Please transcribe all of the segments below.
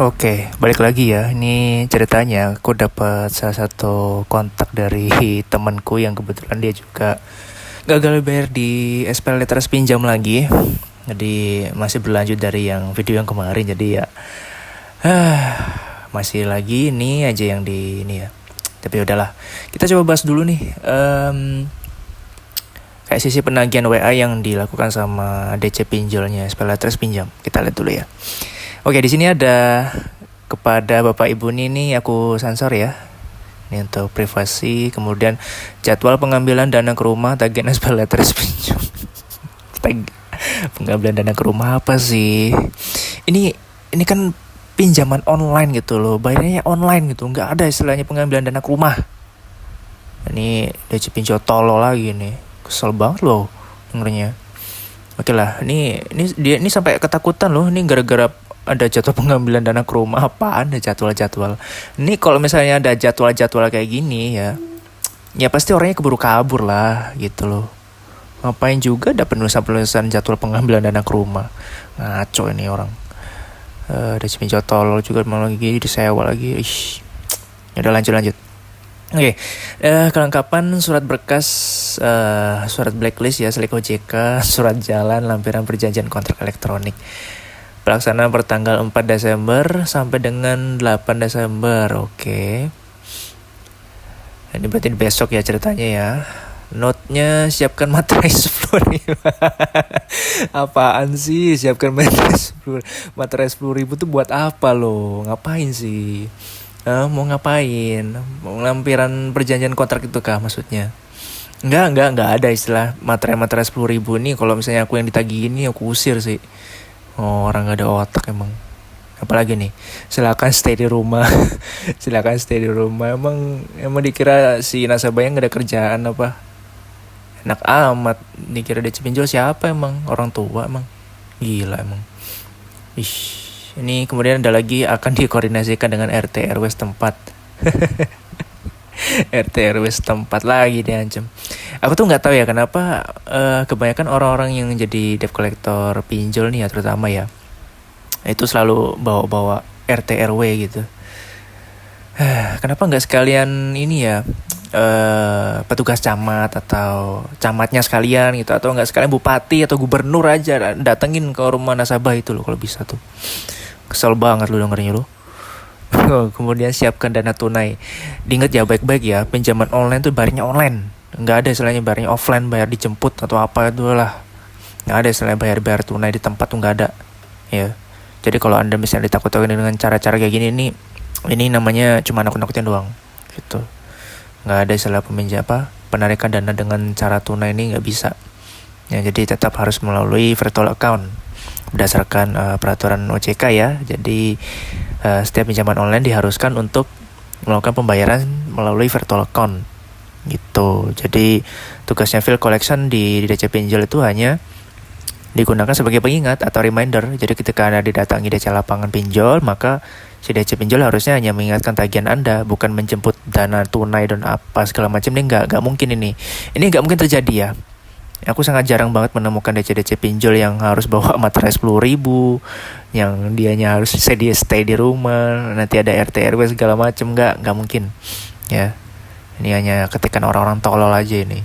Oke, balik lagi ya. Ini ceritanya aku dapat salah satu kontak dari temanku yang kebetulan dia juga gagal bayar di SPL Letters pinjam lagi. Jadi masih berlanjut dari yang video yang kemarin. Jadi ya masih lagi ini aja yang di ini ya. Tapi udahlah. Kita coba bahas dulu nih. Kayak sisi penagihan WA yang dilakukan sama DC pinjolnya SPL Letters pinjam. Kita lihat dulu ya. Oke, di sini ada kepada Bapak Ibu ini aku sensor ya. Ini untuk privasi, kemudian jadwal pengambilan dana ke rumah, tagihan SPL Letters pinjam. Pengambilan dana ke rumah apa sih? Ini kan pinjaman online gitu loh, bayarnya online gitu, nggak ada istilahnya pengambilan dana ke rumah. Ini DC pinjol tolol lagi nih, kesel banget loh dengernya. Oke lah, ini sampai ketakutan loh, ini gara-gara ada jadwal pengambilan dana ke rumah. Apaan ada jadwal-jadwal? Ini kalau misalnya ada jadwal-jadwal kayak gini ya pasti orangnya keburu kabur lah gitu loh. Ngapain juga ada penulisan jadwal pengambilan dana ke rumah? Ngaco ini orang. Ada pinjol tolol juga malah lagi disewa lagi. Ya udah lanjut. Oke, kelengkapan surat berkas, surat blacklist ya, selik OJK, surat jalan, lampiran perjanjian kontrak elektronik. Pelaksanaan pertanggal 4 Desember sampai dengan 8 Desember. Oke. Ini berarti besok ya ceritanya ya. Note-nya siapkan materai 10.000. Apaan sih siapkan materai 10.000 tuh buat apa lo? Ngapain sih? Mau ngapain? Mau lampiran perjanjian kontrak itu kah maksudnya? Enggak ada istilah materai 10.000 nih. Kalau misalnya aku yang ditagih ini aku usir sih. Orang gak ada otak emang. Apalagi nih, silakan stay di rumah. Emang dikira si nasabahnya gak ada kerjaan apa? Enak amat. Dikira DC pinjol siapa emang? Orang tua emang. Gila emang. Ini kemudian ada lagi akan dikoordinasikan dengan RT RW setempat. RT RW setempat lagi diancam. Aku tuh nggak tahu ya kenapa kebanyakan orang-orang yang jadi debt collector pinjol nih ya terutama ya itu selalu bawa RT RW gitu. Kenapa nggak sekalian ini ya petugas camat atau camatnya sekalian gitu, atau nggak sekalian bupati atau gubernur aja datengin ke rumah nasabah itu loh kalau bisa tuh. Kesel banget lu dengernya lu. Kemudian siapkan dana tunai. Diingat ya baik-baik ya, pinjaman online tuh bayarnya online. Nggak ada istilahnya bayarnya offline, bayar dijemput atau apa itu lah. Nggak ada istilahnya bayar tunai di tempat tuh nggak ada. Ya. Jadi kalau Anda misalnya ditakut-takutin dengan cara-cara kayak gini ini namanya cuma nakut-nakutin doang. Gitu. Nggak ada istilah penarikan dana dengan cara tunai ini nggak bisa. Ya, jadi tetap harus melalui virtual account berdasarkan peraturan OJK ya. Jadi setiap pinjaman online diharuskan untuk melakukan pembayaran melalui virtual account gitu. Jadi tugasnya field collection di DC pinjol itu hanya digunakan sebagai pengingat atau reminder. Jadi ketika Anda didatangi DC lapangan pinjol, maka si DC pinjol harusnya hanya mengingatkan tagihan Anda, bukan menjemput dana tunai dan apa segala macam. Ini nggak mungkin ini nggak mungkin terjadi ya. Aku sangat jarang banget menemukan DC pinjol yang harus bawa materai 10.000, yang dianya harus stay di rumah, nanti ada RT RW segala macem. Nggak mungkin ya. Ini hanya ketikan orang-orang tolol aja ini.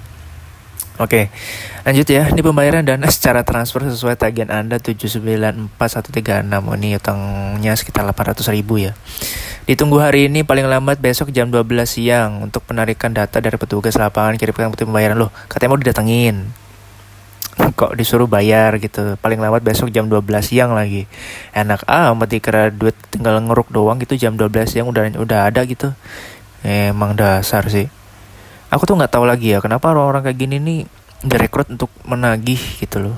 Oke, lanjut ya. Ini pembayaran dana secara transfer sesuai tagihan Anda 794136. Ini utangnya sekitar 800.000 ya. Ditunggu hari ini, paling lambat besok jam 12 siang untuk penarikan data dari petugas lapangan. Kirimkan bukti pembayaran loh. Katanya mau didatengin. Kok disuruh bayar gitu. Paling lambat besok jam 12 siang lagi. Enak amat dikira duit tinggal ngeruk doang gitu, jam 12 siang udah ada gitu. Emang dasar sih. Aku tuh nggak tahu lagi ya kenapa orang-orang kayak gini nih direkrut untuk menagih gitu loh.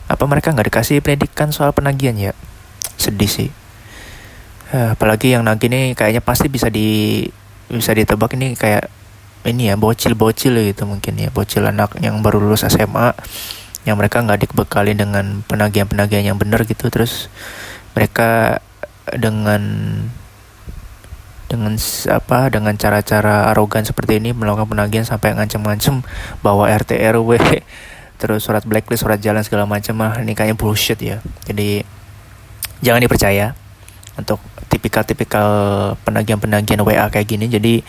Apa mereka nggak dikasih pendidikan soal penagihan ya? Sedih sih. Apalagi yang nagih nih kayaknya pasti bisa ditebak ini kayak ini ya, bocil gitu mungkin ya, bocil anak yang baru lulus SMA, yang mereka nggak dibekali dengan penagihan yang benar gitu, terus mereka dengan cara-cara arogan seperti ini melakukan penagihan sampai ngancem-ngancem bawa RT RW, terus surat blacklist, surat jalan segala macam. Ini kayaknya bullshit ya. Jadi jangan dipercaya. untuk tipikal-tipikal penagihan-penagihan WA kayak gini. Jadi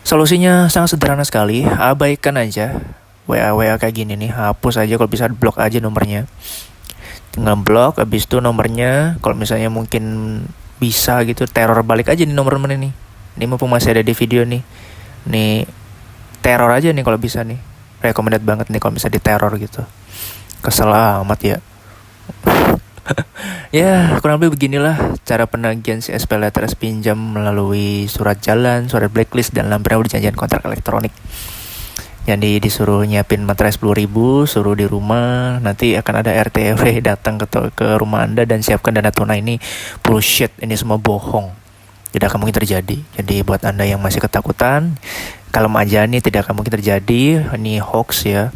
solusinya sangat sederhana sekali, abaikan aja WA kayak gini nih, hapus aja, kalau bisa blok aja nomornya. Tinggal blok, habis itu nomornya kalau misalnya mungkin bisa gitu, teror balik aja nih nomor mana nih. Ini mumpung masih ada di video nih. Nih teror aja nih kalau bisa nih. Recommended banget nih kalau bisa diteror gitu. Kesel amat ya. Ya, kurang lebih beginilah cara penagihan si SPayLater pinjam melalui surat jalan, surat blacklist, dan lampiran perjanjian kontrak elektronik. Jadi disuruh nyiapin materai 10.000, suruh di rumah, nanti akan ada RT/RW datang ke rumah Anda dan siapkan dana tunai. Ini bullshit, ini semua bohong. Tidak akan mungkin terjadi. Jadi buat Anda yang masih ketakutan, kalem aja, nih tidak akan mungkin terjadi. Ini hoax ya.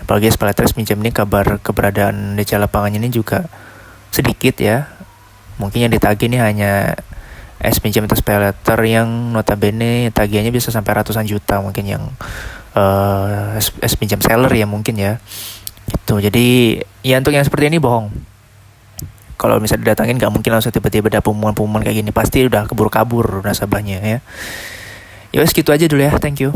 Apalagi SPayLater pinjam ini, kabar keberadaan DC lapangannya ini juga sedikit ya. Mungkin yang ditagih ini hanya pinjam atau SPayLater yang notabene tagihannya bisa sampai ratusan juta, mungkin yang pinjam seller ya mungkin ya. Itu jadi ya untuk yang seperti ini bohong. Kalau misalnya didatangin nggak mungkin langsung tiba-tiba ada pengumuman kayak gini, pasti udah kabur nasabahnya ya. Ya wes gitu aja dulu ya, thank you.